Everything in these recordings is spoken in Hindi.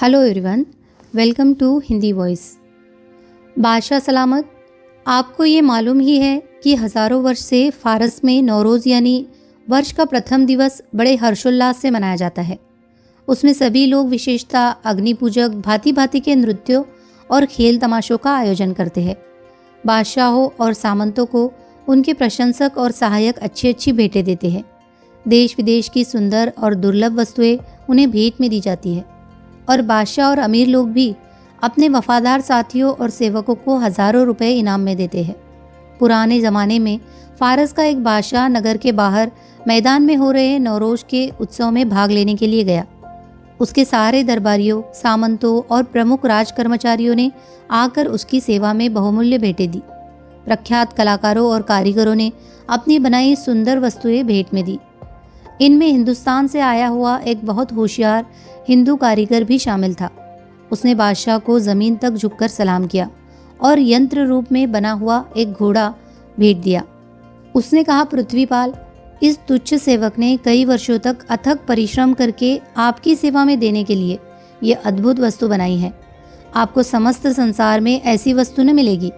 Hello everyone, welcome to Hindi voice. बादशाह सलामत, आपको ये मालूम ही है कि हज़ारों वर्ष से फ़ारस में नौरोज़ यानी वर्ष का प्रथम दिवस बड़े हर्षोल्लास से मनाया जाता है। उसमें सभी लोग विशेषता अग्नि पूजक भांति भांति के नृत्यों और खेल तमाशों का आयोजन करते हैं। बादशाहों और सामंतों को उनके प्रशंसक और सहायक अच्छी अच्छी भेंटें देते हैं। देश विदेश की सुंदर और दुर्लभ वस्तुएं उन्हें भेंट में दी जाती है और बादशाह और अमीर लोग भी अपने वफादार साथियों और सेवकों को हज़ारों रुपए इनाम में देते हैं। पुराने ज़माने में फ़ारस का एक बादशाह नगर के बाहर मैदान में हो रहे नौरोज़ के उत्सव में भाग लेने के लिए गया। उसके सारे दरबारियों, सामंतों और प्रमुख राज कर्मचारियों ने आकर उसकी सेवा में बहुमूल्य भेंटें दी। प्रख्यात कलाकारों और कारीगरों ने अपनी बनाई सुंदर वस्तुएं भेंट में दी। इनमें हिंदुस्तान से आया हुआ एक बहुत होशियार हिंदू कारीगर भी शामिल था। उसने बादशाह को ज़मीन तक झुककर सलाम किया और यंत्र रूप में बना हुआ एक घोड़ा भेंट दिया। उसने कहा, पृथ्वीपाल, इस तुच्छ सेवक ने कई वर्षों तक अथक परिश्रम करके आपकी सेवा में देने के लिए ये अद्भुत वस्तु बनाई है। आपको समस्त संसार में ऐसी वस्तु न मिलेगी।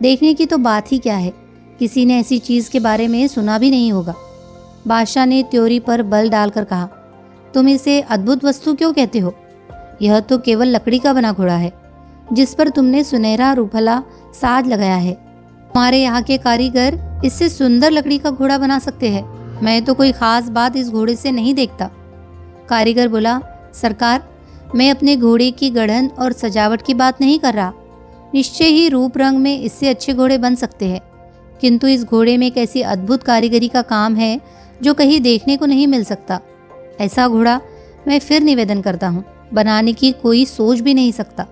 देखने की तो बात ही क्या है, किसी ने ऐसी चीज़ के बारे में सुना भी नहीं होगा। बादशाह ने त्योरी पर बल डालकर कहा, तुम इसे अद्भुत वस्तु क्यों कहते हो? यह तो केवल लकड़ी का बना घोड़ा है जिस पर तुमने सुनहरा रूपला साज लगाया है। हमारे यहाँ के कारीगर इससे सुंदर लकड़ी का घोड़ा बना सकते हैं। मैं तो कोई खास बात इस घोड़े से नहीं देखता। कारीगर बोला, सरकार, मैं अपने घोड़े की गढ़न और सजावट की बात नहीं कर रहा। निश्चय ही रूप रंग में इससे अच्छे घोड़े बन सकते हैं, किंतु इस घोड़े में एक ऐसी अद्भुत कारीगरी का काम है जो कहीं देखने को नहीं मिल सकता। ऐसा घोड़ा मैं फिर निवेदन करता हूँ, बनाने की कोई सोच भी नहीं सकता।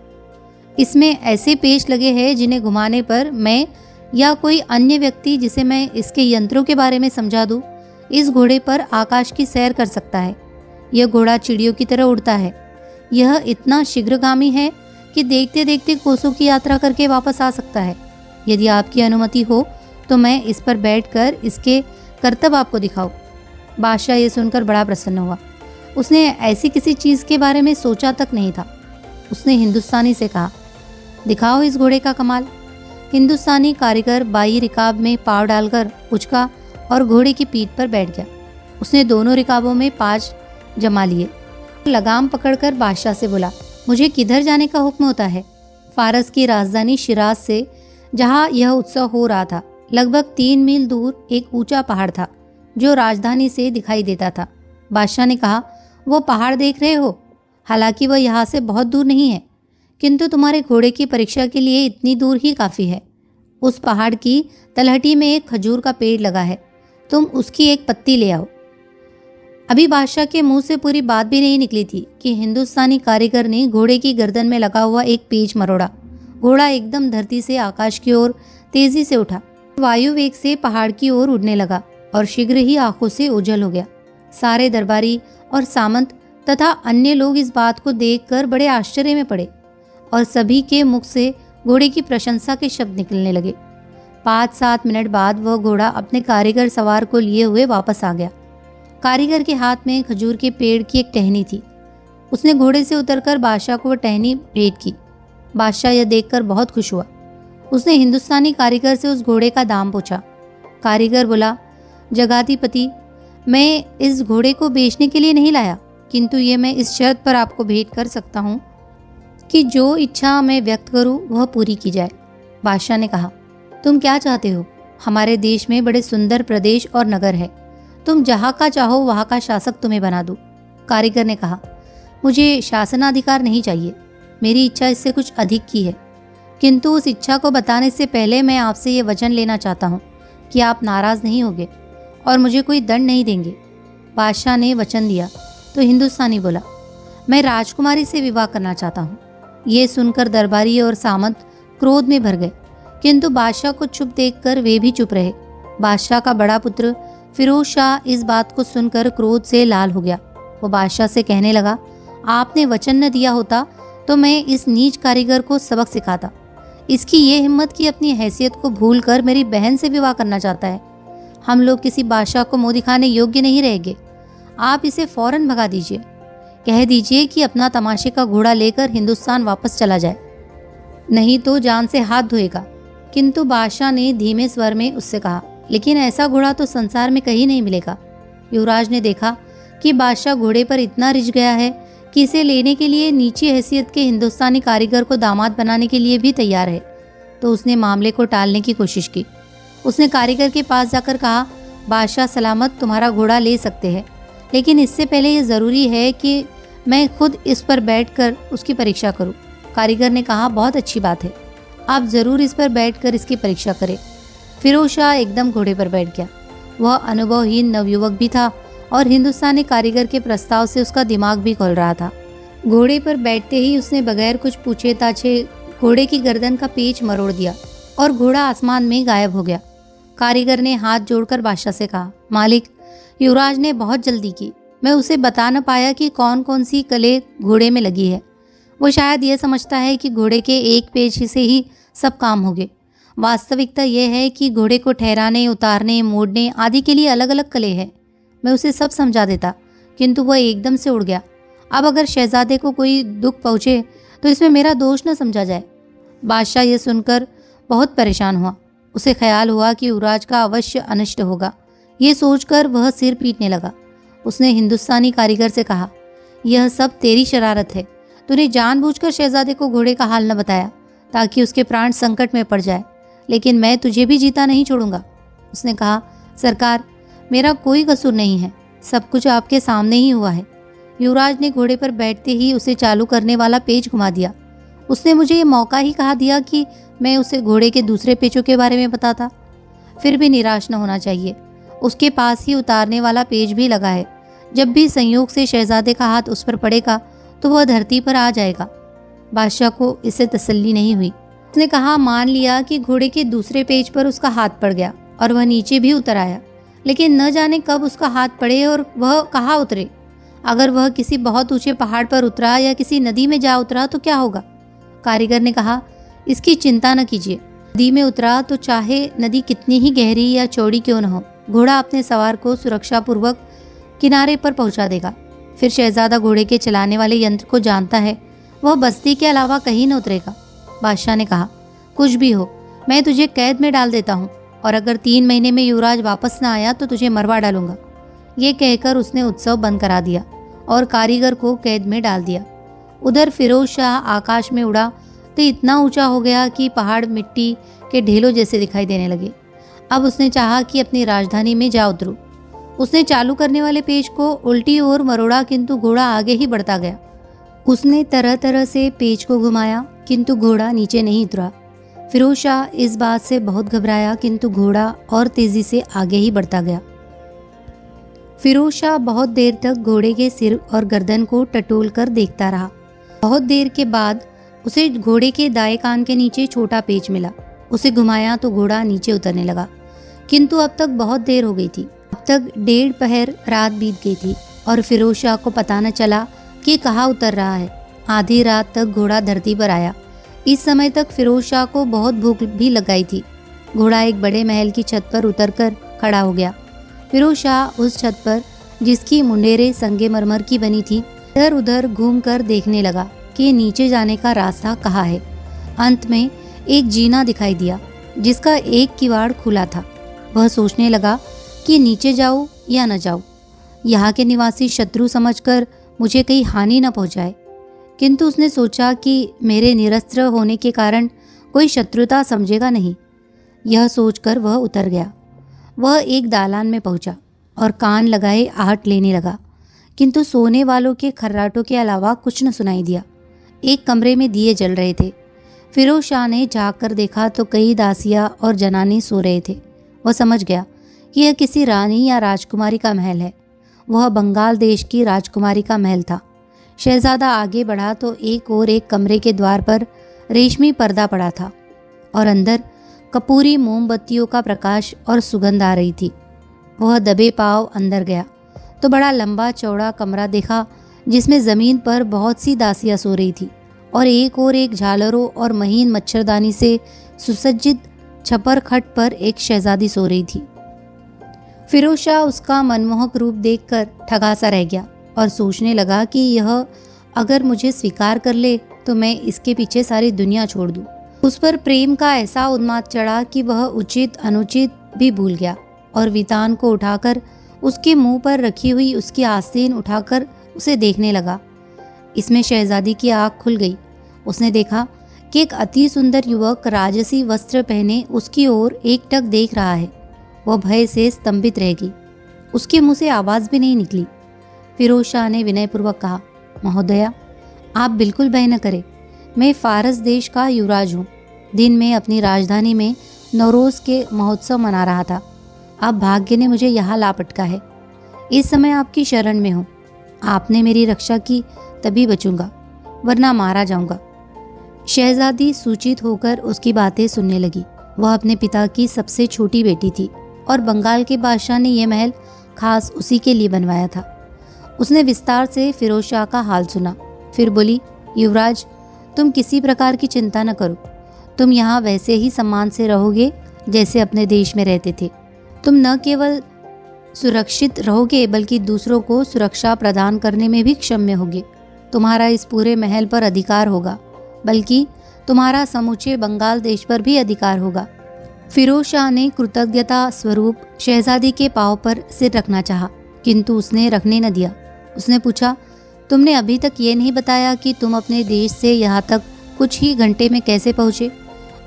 इसमें ऐसे पेच लगे हैं जिन्हें घुमाने पर मैं या कोई अन्य व्यक्ति जिसे मैं इसके यंत्रों के बारे में समझा दूँ, इस घोड़े पर आकाश की सैर कर सकता है। यह घोड़ा चिड़ियों की तरह उड़ता है। यह इतना शीघ्रगामी है कि देखते देखते कोसों की यात्रा करके वापस आ सकता है। यदि आपकी अनुमति हो तो मैं इस पर बैठकर इसके करतब आपको दिखाऊं। बादशाह ये सुनकर बड़ा प्रसन्न हुआ। उसने ऐसी किसी चीज़ के बारे में सोचा तक नहीं था। उसने हिंदुस्तानी से कहा, दिखाओ इस घोड़े का कमाल। हिंदुस्तानी कारीगर बाई रिकाब में पाँव डालकर उचका और घोड़े की पीठ पर बैठ गया। उसने दोनों रिकाबों में पाँच जमा लिए। लगाम पकड़कर बादशाह से बोला, मुझे किधर जाने का हुक्म होता है? फ़ारस की राजधानी शिराज से, जहाँ यह उत्सव हो रहा था, लगभग 3 मील दूर एक ऊंचा पहाड़ था जो राजधानी से दिखाई देता था। बादशाह ने कहा, वो पहाड़ देख रहे हो? हालांकि वह यहाँ से बहुत दूर नहीं है, किंतु तुम्हारे घोड़े की परीक्षा के लिए इतनी दूर ही काफ़ी है। उस पहाड़ की तलहटी में एक खजूर का पेड़ लगा है, तुम उसकी एक पत्ती ले आओ। अभी बादशाह के मुंह से पूरी बात भी नहीं निकली थी कि हिंदुस्तानी कारीगर ने घोड़े की गर्दन में लगा हुआ एक पेच मरोड़ा। घोड़ा एकदम धरती से आकाश की ओर तेजी से उठा, वायु वेग से पहाड़ की ओर उड़ने लगा और शीघ्र ही आंखों से ओझल हो गया। सारे दरबारी और सामंत तथा अन्य लोग इस बात को देखकर बड़े आश्चर्य में पड़े और सभी के मुख से घोड़े की प्रशंसा के शब्द निकलने लगे। 5-7 मिनट बाद वह घोड़ा अपने कारीगर सवार को लिए हुए वापस आ गया। कारीगर के हाथ में खजूर के पेड़ की एक टहनी थी। उसने घोड़े से उतरकर बादशाह को वह टहनी भेंट की। बादशाह यह देखकर बहुत खुश हुआ। उसने हिंदुस्तानी कारीगर से उस घोड़े का दाम पूछा। कारीगर बोला, जगाधिपति, मैं इस घोड़े को बेचने के लिए नहीं लाया, किंतु ये मैं इस शर्त पर आपको भेंट कर सकता हूँ कि जो इच्छा मैं व्यक्त करूँ वह पूरी की जाए। बादशाह ने कहा, तुम क्या चाहते हो? हमारे देश में बड़े सुंदर प्रदेश और नगर है, तुम जहाँ का चाहो वहाँ का शासक तुम्हें बना दूँ। कारीगर ने कहा, मुझे शासनाधिकार नहीं चाहिए, मेरी इच्छा इससे कुछ अधिक की है, किंतु उस इच्छा को बताने से पहले मैं आपसे ये वचन लेना चाहता हूँ कि आप नाराज़ नहीं होंगे और मुझे कोई दंड नहीं देंगे। बादशाह ने वचन दिया तो हिंदुस्तानी बोला, मैं राजकुमारी से विवाह करना चाहता हूँ। ये सुनकर दरबारी और सामंत क्रोध में भर गए, किंतु बादशाह को चुप देखकर वे भी चुप रहे। बादशाह का बड़ा पुत्र फिरोज शाह इस बात को सुनकर क्रोध से लाल हो गया। वो बादशाह से कहने लगा, आपने वचन न दिया होता तो मैं इस नीच कारीगर को सबक सिखाता। इसकी ये हिम्मत कि अपनी हैसियत को भूलकर मेरी बहन से विवाह करना चाहता है। हम लोग किसी बादशाह को मुँह दिखाने योग्य नहीं रहेंगे। आप इसे फौरन भगा दीजिए। कह दीजिए कि अपना तमाशे का घोड़ा लेकर हिंदुस्तान वापस चला जाए, नहीं तो जान से हाथ धोएगा। किंतु बादशाह ने धीमे स्वर में उससे कहा, लेकिन ऐसा घोड़ा तो संसार में कहीं नहीं मिलेगा। युवराज ने देखा कि बादशाह घोड़े पर इतना रिझ गया है कि इसे लेने के लिए नीची हैसियत के हिंदुस्तानी कारीगर को दामाद बनाने के लिए भी तैयार है। तो उसने मामले को टालने की कोशिश की। उसने कारीगर के पास जाकर कहा, बादशाह सलामत तुम्हारा घोड़ा ले सकते हैं, लेकिन इससे पहले ये ज़रूरी है कि मैं खुद इस पर बैठकर उसकी परीक्षा करूं। कारीगर ने कहा, बहुत अच्छी बात है, आप ज़रूर इस पर बैठकर इसकी परीक्षा करें। फिरोज शाह एकदम घोड़े पर बैठ गया। वह अनुभवहीन नवयुवक भी था और हिंदुस्तानी कारीगर के प्रस्ताव से उसका दिमाग भी खोल रहा था। घोड़े पर बैठते ही उसने बगैर कुछ पूछे ताछे घोड़े की गर्दन का पेच मरोड़ दिया और घोड़ा आसमान में गायब हो गया। कारीगर ने हाथ जोड़कर बादशाह से कहा, मालिक, युवराज ने बहुत जल्दी की। मैं उसे बता न पाया कि कौन कौन सी कले घोड़े में लगी है। वो शायद यह समझता है कि घोड़े के एक पेच से ही सब काम हो गए। वास्तविकता यह है कि घोड़े को ठहराने, उतारने, मोड़ने आदि के लिए अलग अलग कले हैं। मैं उसे सब समझा देता, किंतु वह एकदम से उड़ गया। अब अगर शहजादे को कोई दुख पहुँचे तो इसमें मेरा दोष न समझा जाए। बादशाह ये सुनकर बहुत परेशान हुआ। उसे ख्याल हुआ कि युवराज का अवश्य अनिष्ट होगा। ये सोचकर वह सिर पीटने लगा। उसने हिंदुस्तानी कारीगर से कहा, यह सब तेरी शरारत है। तूने जानबूझकर शहजादे को घोड़े का हाल न बताया ताकि उसके प्राण संकट में पड़ जाए, लेकिन मैं तुझे भी जीता नहीं छोड़ूंगा। उसने कहा, सरकार, मेरा कोई कसूर नहीं है, सब कुछ आपके सामने ही हुआ है। युवराज ने घोड़े पर बैठते ही उसे चालू करने वाला पेच घुमा दिया। उसने मुझे ये मौका ही कहा दिया कि मैं उसे घोड़े के दूसरे पेचों के बारे में बताता। फिर भी निराश न होना चाहिए, उसके पास ही उतारने वाला पेच भी लगा है। जब भी संयोग से शहजादे का हाथ उस पर पड़ेगा तो वह धरती पर आ जाएगा। बादशाह को इससे तसल्ली नहीं हुई। उसने कहा, मान लिया कि घोड़े के दूसरे पेच पर उसका हाथ पड़ गया और वह नीचे भी उतर आया, लेकिन न जाने कब उसका हाथ पड़े और वह कहाँ उतरे। अगर वह किसी बहुत ऊंचे पहाड़ पर उतरा या किसी नदी में जा उतरा तो क्या होगा? कारीगर ने कहा, इसकी चिंता न कीजिए। नदी में उतरा तो चाहे नदी कितनी ही गहरी या चौड़ी क्यों न हो, घोड़ा अपने सवार को सुरक्षापूर्वक किनारे पर पहुंचा देगा। फिर शहजादा घोड़े के चलाने वाले यंत्र को जानता है, वह बस्ती के अलावा कहीं न उतरेगा। बादशाह ने कहा, कुछ भी हो, मैं तुझे कैद में डाल देता हूँ और अगर 3 महीने में युवराज वापस न आया तो तुझे मरवा डालूंगा। ये कहकर उसने उत्सव बंद करा दिया और कारीगर को कैद में डाल दिया। उधर फिरोज शाह आकाश में उड़ा तो इतना ऊंचा हो गया कि पहाड़ मिट्टी के ढेलों जैसे दिखाई देने लगे। अब उसने चाहा कि अपनी राजधानी में जा उतरूं। उसने चालू करने वाले पेच को उल्टी ओर मरोड़ा, किंतु घोड़ा आगे ही बढ़ता गया। उसने तरह तरह से पेच को घुमाया, किंतु घोड़ा नीचे नहीं उतरा। फिरोज शाह इस बात से बहुत घबराया, किंतु घोड़ा और तेजी से आगे ही बढ़ता गया। फिरोज शाह बहुत देर तक घोड़े के सिर और गर्दन को टटोल कर देखता रहा। बहुत देर के बाद उसे घोड़े के दाएं कान के नीचे छोटा पेच मिला। उसे घुमाया तो घोड़ा नीचे उतरने लगा, किंतु अब तक बहुत देर हो गई थी। अब तक 1.5 पहर रात बीत गई थी और फिरोज शाह को पता न चला कि कहाँ उतर रहा है। आधी रात तक घोड़ा धरती पर आया। इस समय तक फिरोज शाह को बहुत भूख भी लगाई थी। घोड़ा एक बड़े महल की छत पर उतरकर खड़ा हो गया। फिरोज शाह उस छत पर, जिसकी मुंडेरें संगमरमर की बनी थी, इधर उधर घूमकर देखने लगा कि नीचे जाने का रास्ता कहाँ है। अंत में एक जीना दिखाई दिया जिसका एक किवाड़ खुला था। वह सोचने लगा कि नीचे जाऊं या न जाऊं, यहाँ के निवासी शत्रु समझकर मुझे कहीं हानि न पहुंचाए। किंतु उसने सोचा कि मेरे निरस्त्र होने के कारण कोई शत्रुता समझेगा नहीं। यह सोचकर वह उतर गया। वह एक दालान में पहुंचा और कान लगाए आहट लेने लगा, किंतु सोने वालों के खर्राटों के अलावा कुछ न सुनाई दिया। एक कमरे में दिए जल रहे थे। फिरोज शाह ने झाँक कर देखा तो कई दासियाँ और जनानी सो रहे थे। वह समझ गया कि यह किसी रानी या राजकुमारी का महल है। वह बंगाल देश की राजकुमारी का महल था। शहजादा आगे बढ़ा तो एक और एक कमरे के द्वार पर रेशमी पर्दा पड़ा था और अंदर कपूरी मोमबत्तियों का प्रकाश और सुगंध आ रही थी। वह दबे पांव अंदर गया तो बड़ा लंबा चौड़ा कमरा देखा जिसमें ज़मीन पर बहुत सी दासियां सो रही थी और एक झालरों और महीन मच्छरदानी से सुसज्जित छपर खट पर एक शहजादी सो रही थी। फिरोज शाह उसका मनमोहक रूप देखकर ठगा सा रह गया और सोचने लगा कि यह अगर मुझे स्वीकार कर ले तो मैं इसके पीछे सारी दुनिया छोड़ दूं। उस पर प्रेम का ऐसा उन्माद चढ़ा कि वह उचित अनुचित भी भूल गया और वितान को उठाकर उसके मुंह पर रखी हुई उसकी आस्तीन उठाकर उसे देखने लगा। इसमें शहजादी की आँख खुल गई। उसने देखा कि एक अति सुंदर युवक राजसी वस्त्र पहने उसकी ओर एकटक देख रहा है। वह भय से स्तंभित रह गई। उसके मुंह से आवाज़ भी नहीं निकली। फिरोज शाह ने विनयपूर्वक कहा, महोदया, आप बिल्कुल भय न करें। मैं फारस देश का युवराज हूँ। दिन में अपनी राजधानी में नौरोज़ के महोत्सव मना रहा था। अब भाग्य ने मुझे यहाँ ला पटका है। इस समय आपकी शरण में हूँ। आपने मेरी रक्षा की तभी बचूंगा, वरना मारा जाऊंगा। शहजादी सूचित होकर उसकी बातें सुनने लगी। वह अपने पिता की सबसे छोटी बेटी थी और बंगाल के बादशाह ने यह महल खास उसी के लिए बनवाया था। उसने विस्तार से फिरोज शाह का हाल सुना। फिर बोली, युवराज, तुम किसी प्रकार की चिंता न करो। तुम यहाँ वैसे ही सम्मान से रहोगे जैसे अपने देश में रहते थे। तुम न केवल सुरक्षित रहोगे बल्कि दूसरों को सुरक्षा प्रदान करने में भी क्षम्य होगे। तुम्हारा इस पूरे महल पर अधिकार होगा, बल्कि तुम्हारा समूचे बंगाल देश पर भी अधिकार होगा। फिरोज शाह ने कृतज्ञता स्वरूप शहजादी के पांव पर सिर रखना चाहा, किंतु उसने रखने न दिया। उसने पूछा, तुमने अभी तक ये नहीं बताया कि तुम अपने देश से यहाँ तक कुछ ही घंटे में कैसे पहुँचे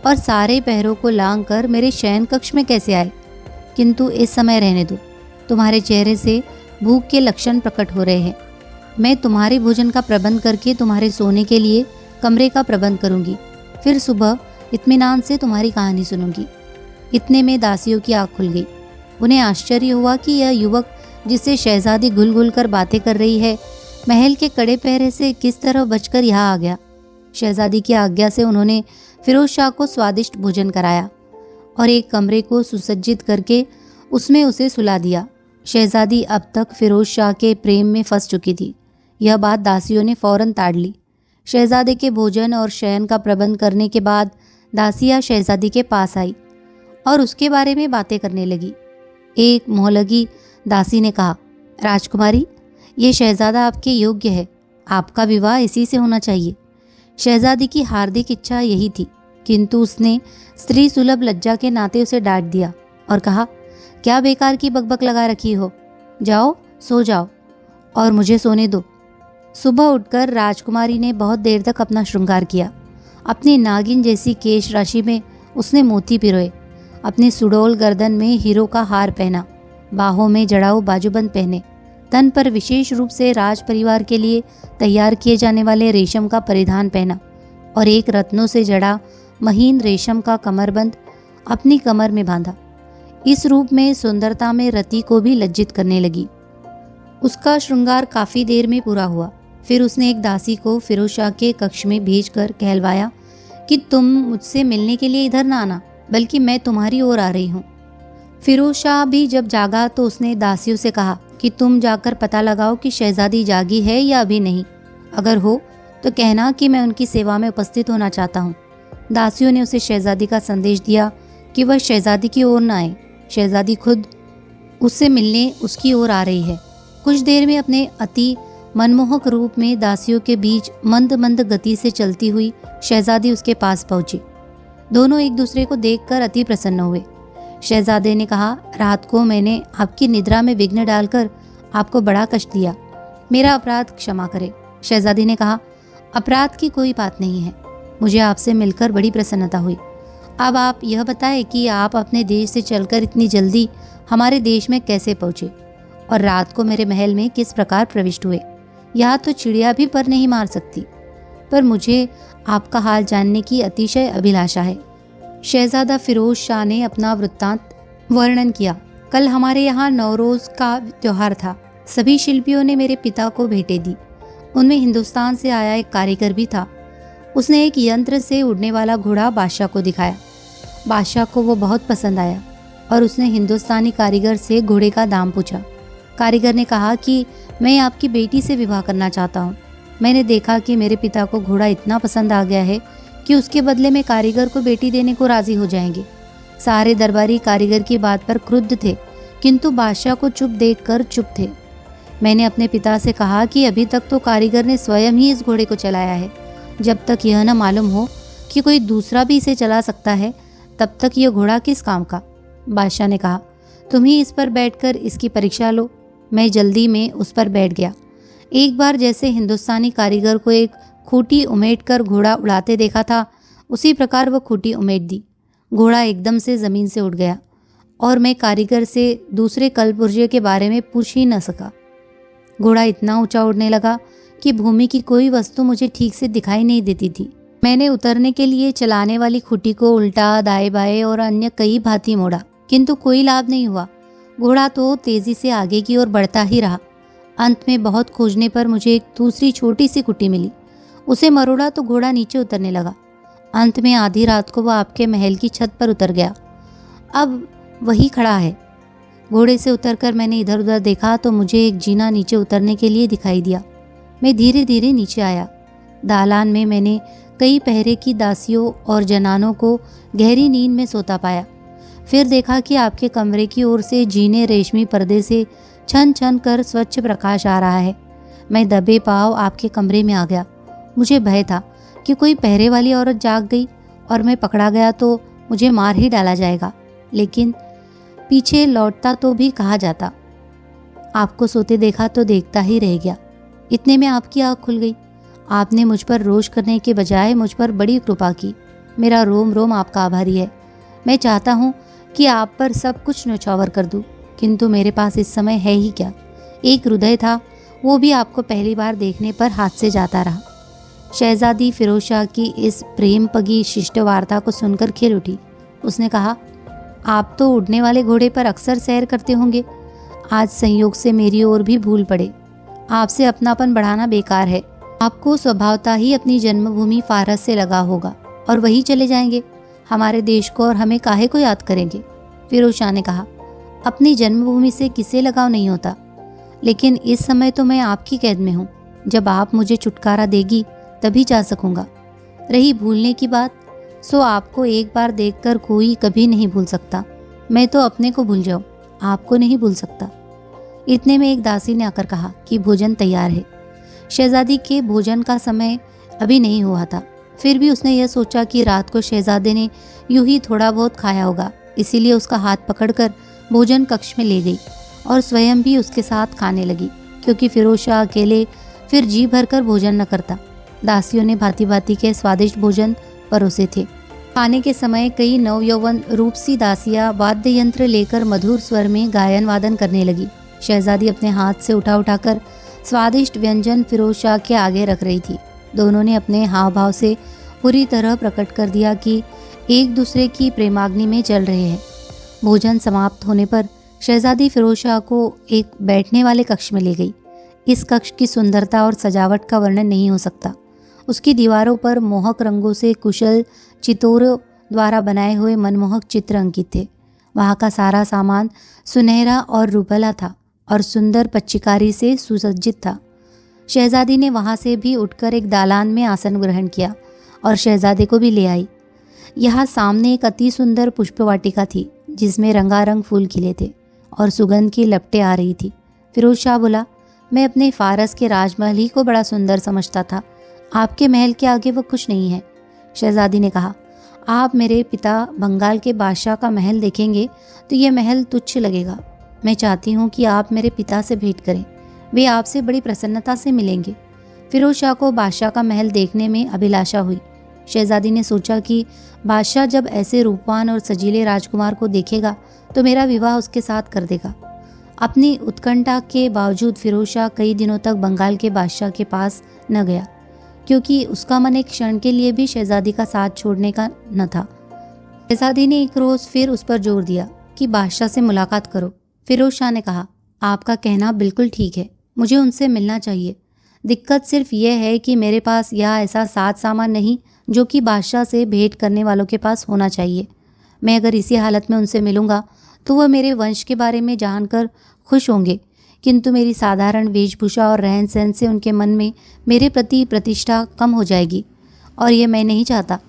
और सारे पहरों को लांघ कर मेरे शयन कक्ष में कैसे आए। किंतु इस समय रहने दो। तुम्हारे चेहरे से भूख के लक्षण प्रकट हो रहे हैं। मैं तुम्हारे भोजन का प्रबंध करके तुम्हारे सोने के लिए कमरे का प्रबंध करूंगी। फिर सुबह इत्मीनान से तुम्हारी कहानी सुनूंगी। इतने में दासियों की आँख खुल गई। उन्हें आश्चर्य हुआ कि यह युवक जिससे शहजादी घुल घुल कर बातें कर रही है, महल के कड़े पहरे से किस तरह बचकर यहाँ आ गया। शहजादी की आज्ञा से उन्होंने फिरोज शाह को स्वादिष्ट भोजन कराया और एक कमरे को सुसज्जित करके उसमें उसे सुला दिया। शहजादी अब तक फिरोज शाह के प्रेम में फंस चुकी थी। यह बात दासियों ने फौरन ताड़ ली। शहजादे के भोजन और शयन का प्रबंध करने के बाद दासिया शहजादी के पास आई और उसके बारे में बातें करने लगी। एक मोहलगी दासी ने कहा, राजकुमारी, ये शहजादा आपके योग्य है। आपका विवाह इसी से होना चाहिए। शहजादी की हार्दिक इच्छा यही थी, किंतु उसने स्त्री सुलभ लज्जा के नाते उसे डांट दिया और कहा, क्या बेकार की बकबक लगा रखी हो। जाओ, सो जाओ और मुझे सोने दो। सुबह उठकर राजकुमारी ने बहुत देर तक अपना श्रृंगार किया। अपनी नागिन जैसी केश राशि में उसने मोती पिरोए, अपनी सुडौल गर्दन में हीरो का हार पहना, बाहों में जड़ाऊ बाजूबंद पहने, तन पर विशेष रूप से राज परिवार के लिए तैयार किए जाने वाले रेशम का परिधान पहना और एक रत्नों से जड़ा महीन रेशम का कमरबंद अपनी कमर में बांधा। इस रूप में सुंदरता में रति को भी लज्जित करने लगी। उसका श्रृंगार काफ़ी देर में पूरा हुआ। फिर उसने एक दासी को फिरोज शाह के कक्ष में भेजकर कहलवाया कि तुम मुझसे मिलने के लिए इधर ना आना, बल्कि मैं तुम्हारी ओर आ रही हूँ। फिरोज शाह भी जब जागा तो उसने दासियों से कहा कि तुम जाकर पता लगाओ कि शहजादी जागी है या अभी नहीं। अगर हो तो कहना कि मैं उनकी सेवा में उपस्थित होना चाहता हूँ। दासियों ने उसे शहजादी का संदेश दिया कि वह शहजादी की ओर न आए। शहजादी खुद उससे मिलने उसकी ओर आ रही है। कुछ देर में अपने अति मनमोहक रूप में दासियों के बीच मंद मंद गति से चलती हुई शहजादी उसके पास पहुंची। दोनों एक दूसरे को देखकर अति प्रसन्न हुए। शहजादे ने कहा, रात को मैंने आपकी निद्रा में विघ्न डालकर आपको बड़ा कष्ट दिया। मेरा अपराध क्षमा करें। शहजादी ने कहा, अपराध की कोई बात नहीं है। मुझे आपसे मिलकर बड़ी प्रसन्नता हुई। अब आप यह बताएं कि आप अपने देश से चलकर इतनी जल्दी हमारे देश में कैसे पहुँचे और रात को मेरे महल में किस प्रकार प्रविष्ट हुए। यहाँ तो चिड़िया भी पर नहीं मार सकती, पर मुझे आपका हाल जानने की अतिशय अभिलाषा है। शहजादा फिरोज शाह ने अपना वृत्तांत वर्णन किया। कल हमारे यहाँ नौरोज़ का त्यौहार था। सभी शिल्पियों ने मेरे पिता को भेंटें दी। उनमें हिंदुस्तान से आया एक कारीगर भी था। उसने एक यंत्र से उड़ने वाला घोड़ा बादशाह को दिखाया। बादशाह को वो बहुत पसंद आया और उसने हिंदुस्तानी कारीगर से घोड़े का दाम पूछा। कारीगर ने कहा कि मैं आपकी बेटी से विवाह करना चाहता हूँ। मैंने देखा कि मेरे पिता को घोड़ा इतना पसंद आ गया है कि उसके बदले में कारीगर को बेटी देने को राजी हो जाएंगे। सारे दरबारी कारीगर की बात पर क्रुद्ध थे, किंतु बादशाह को चुप देखकर चुप थे। मैंने अपने पिता से कहा कि अभी तक तो कारीगर ने स्वयं ही इस घोड़े को चलाया है। जब तक यह न मालूम हो कि कोई दूसरा भी इसे चला सकता है, तब तक यह घोड़ा किस काम का। बादशाह ने कहा, तुम ही इस पर बैठकर इसकी परीक्षा लो। मैं जल्दी में उस पर बैठ गया। एक बार जैसे हिंदुस्तानी कारीगर को एक खूंटी उमेट कर घोड़ा उड़ाते देखा था, उसी प्रकार वह खूंटी उमेट दी। घोड़ा एकदम से ज़मीन से उठ गया और मैं कारीगर से दूसरे कलपुर्जे के बारे में पूछ ही न सका। घोड़ा इतना ऊंचा उड़ने लगा कि भूमि की कोई वस्तु मुझे ठीक से दिखाई नहीं देती थी। मैंने उतरने के लिए चलाने वाली खूंटी को उल्टा, दाएं बाएं और अन्य कई भांति मोड़ा, किंतु कोई लाभ नहीं हुआ। घोड़ा तो तेजी से आगे की ओर बढ़ता ही रहा। अंत में बहुत खोजने पर मुझे एक दूसरी छोटी सी खूंटी मिली। उसे मरोड़ा तो घोड़ा नीचे उतरने लगा। अंत में आधी रात को वह आपके महल की छत पर उतर गया। अब वही खड़ा है। घोड़े से उतरकर मैंने इधर उधर देखा तो मुझे एक जीना नीचे उतरने के लिए दिखाई दिया। मैं धीरे धीरे नीचे आया। दालान में मैंने कई पहरे की दासियों और जनानों को गहरी नींद में सोता पाया। फिर देखा कि आपके कमरे की ओर से जीने रेशमी पर्दे से छन छन कर स्वच्छ प्रकाश आ रहा है। मैं दबे पांव आपके कमरे में आ गया। मुझे भय था कि कोई पहरे वाली औरत जाग गई और मैं पकड़ा गया तो मुझे मार ही डाला जाएगा, लेकिन पीछे लौटता तो भी कहा जाता। आपको सोते देखा तो देखता ही रह गया। इतने में आपकी आँख खुल गई। आपने मुझ पर रोष करने के बजाय मुझ पर बड़ी कृपा की। मेरा रोम रोम आपका आभारी है। मैं चाहता हूँ कि आप पर सब कुछ न्यौछावर कर दूँ, किंतु मेरे पास इस समय है ही क्या। एक हृदय था, वो भी आपको पहली बार देखने पर हाथ से जाता रहा। शहजादी फिरोज शाह की इस प्रेम पगी शिष्ट वार्ता को सुनकर खिल उठी। उसने कहा, आप तो उड़ने वाले घोड़े पर अक्सर सैर करते होंगे। आज संयोग से मेरी ओर भी भूल पड़े। आपसे अपनापन बढ़ाना बेकार है। आपको स्वभावतः ही अपनी जन्मभूमि फारस से लगा होगा और वहीं चले जाएंगे। हमारे देश को और हमें काहे को याद करेंगे। फिरोज शाह ने कहा, अपनी जन्मभूमि से किसे लगाव नहीं होता, लेकिन इस समय तो मैं आपकी कैद में हूँ। जब आप मुझे छुटकारा देगी तभी जा सकूँगा। रही भूलने की बात, सो आपको एक बार देखकर कोई कभी नहीं भूल सकता। मैं तो अपने को भूल जाऊँ, आपको नहीं भूल सकता। इतने में एक दासी ने आकर कहा कि भोजन तैयार है। शहजादी के भोजन का समय अभी नहीं हुआ था, फिर भी उसने यह सोचा कि रात को शहजादे ने यूं ही थोड़ा बहुत खाया होगा, इसीलिए उसका हाथ पकड़कर भोजन कक्ष में ले गई और स्वयं भी उसके साथ खाने लगी, क्योंकि फिरोज शाह अकेले फिर जी भरकर भोजन न करता। दासियों ने भांति भांति के स्वादिष्ट भोजन परोसे थे। खाने के समय कई नवयौवन रूपसी दासियां वाद्य यंत्र लेकर मधुर स्वर में गायन वादन करने लगी। शहजादी अपने हाथ से उठा उठाकर स्वादिष्ट व्यंजन फिरोज शाह के आगे रख रही थी। दोनों ने अपने हाव भाव से पूरी तरह प्रकट कर दिया कि एक दूसरे की प्रेमाग्नि में जल रहे हैं। भोजन समाप्त होने पर शहजादी फिरोज शाह को एक बैठने वाले कक्ष में ले गई। इस कक्ष की सुंदरता और सजावट का वर्णन नहीं हो सकता। उसकी दीवारों पर मोहक रंगों से कुशल चितोरों द्वारा बनाए हुए मनमोहक चित्र अंकित थे। वहाँ का सारा सामान सुनहरा और रुपला था और सुंदर पच्चीकारी से सुसज्जित था। शहजादी ने वहाँ से भी उठकर एक दालान में आसन ग्रहण किया और शहजादे को भी ले आई। यहाँ सामने एक अति सुंदर पुष्पवाटिका थी, जिसमें रंगारंग फूल खिले थे और सुगंध की लपटें आ रही थी। फिरोज शाह बोला, मैं अपने फारस के राजमहल ही को बड़ा सुंदर समझता था। आपके महल के आगे वो कुछ नहीं है। शहजादी ने कहा, आप मेरे पिता बंगाल के बादशाह का महल देखेंगे तो यह महल तुच्छ लगेगा। मैं चाहती हूँ कि आप मेरे पिता से भेंट करें, वे आपसे बड़ी प्रसन्नता से मिलेंगे। फिरोज शाह को बादशाह का महल देखने में अभिलाषा हुई। शहजादी ने सोचा कि बादशाह जब ऐसे रूपवान और सजीले राजकुमार को देखेगा तो मेरा विवाह उसके साथ कर देगा। अपनी उत्कंठा के बावजूद फिरोज शाह कई दिनों तक बंगाल के बादशाह के पास न गया, क्योंकि उसका मन एक क्षण के लिए भी शहजादी का साथ छोड़ने का न था। शहजादी ने एक रोज़ फिर उस पर जोर दिया कि बादशाह से मुलाकात करो। फिरोज शाह ने कहा, आपका कहना बिल्कुल ठीक है, मुझे उनसे मिलना चाहिए। दिक्कत सिर्फ यह है कि मेरे पास यह ऐसा साथ सामान नहीं जो कि बादशाह से भेंट करने वालों के पास होना चाहिए। मैं अगर इसी हालत में उनसे मिलूंगा तो वह मेरे वंश के बारे में जानकर खुश होंगे, किंतु मेरी साधारण वेशभूषा और रहन सहन से उनके मन में मेरे प्रति प्रतिष्ठा कम हो जाएगी और ये मैं नहीं चाहता।